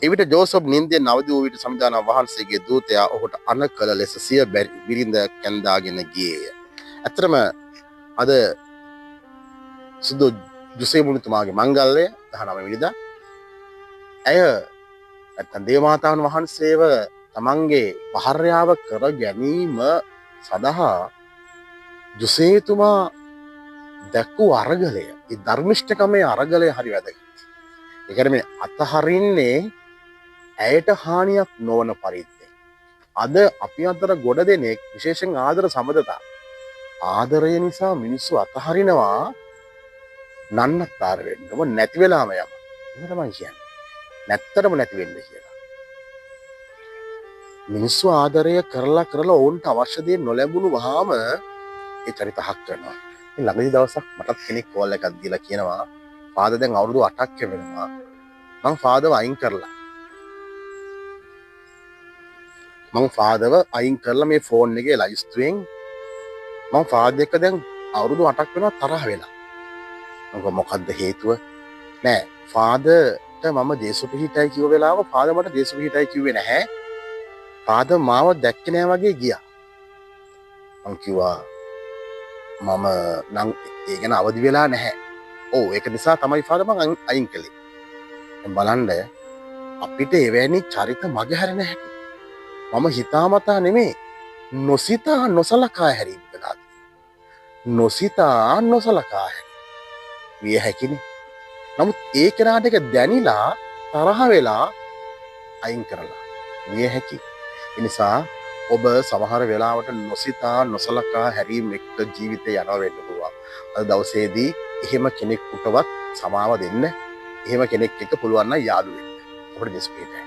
එවිට ජෝසප් නින්දෙන් අවදි වූ විට සමිදානම් වහන්සේගේ දූතයා ඔහුට අනකල ලෙස සිය බිරිඳ කැඳාගෙන ගියේය. ඇත්තටම අද සුදු ජුසේ මුනිතුමාගේ මංගල්‍යය 19 වෙනිදා ඇය නැත්නම් දේවමාතාවන් වහන්සේව තමන්ගේ භාර්යාව කර ගැනීම සඳහා ජුසේතුමා දැක්වූ අරගලය, ඒ ධර්මිෂ්ඨකමේ අරගලය හරි වැදගත්. ඒ කියන්නේ මේ අතහරින්නේ ඇයට හානියක් නොවන පරිද්දෙන්. අද අපි අතර ගොඩ දෙනෙක් විශේෂයෙන් ආදර සම්බන්ධතා ආදරය නිසා මිනිස්සු අතහරිනවා නන්නත්තර වෙන්නම නැති වෙලාම යම. ඒක තමයි කියන්නේ. නැත්තරම නැති වෙන්න කියලා. මිනිස්සු ආදරය කරලා ඔවුන්ට අවශ්‍ය දේ නොලැබුණු වහාම ඒ චරිත හක් කරනවා. ඉතින් ළඟදී දවසක් මටත් කෙනෙක් කෝල් එකක් දීලා කියනවා ෆාදර් දැන් අවුරුදු 8ක් වෙනවා. මං ෆාදර්ව අයින් කරලා මේ ෆෝන් එකේ ලයිස්තුවෙන් මං ෆාදර් එක්ක දැන් අවුරුදු 8ක් වෙනවා තරහ වෙලා. මම මොකද්ද හේතුව? නෑ ෆාදර්ට මම දේශපිහිටයි කිව්ව වෙලාව ෆාදර් මට දේශපිහිටයි කිව්වේ නැහැ. ෆාදර් මාව දැක්කේ නෑ වගේ ගියා. මං කිව්වා මම නම් ඒ ගැන අවදි වෙලා නැහැ. ඔව් ඒක නිසා තමයි ෆාදර් මං අයින් කළේ. දැන් බලන්න අපිට එවැනි චරිත මගහැරෙන හැටි. මම හිතාමතා නෙමෙයි නොසිතා නොසලකා හැරීම කළා. නොසිතා නොසලකා විය හැකිනේ. නමුත් ඒ කෙනාට ඒක දැනිලා තරහ වෙලා අයින් කරලා විය හැකි. ඒ නිසා ඔබ සමහර වෙලාවට නොසිතා නොසලකා හැරීම එක්ක ජීවිතේ යනවා වෙන්න පුළුවන්. අද දවසේදී එහෙම කෙනෙකුටවත් සමාව දෙන්න. එහෙම කෙනෙක් එක්ක පුළුවන් නම් යාළු වෙන්න. අපිට දෙස්පේටයි.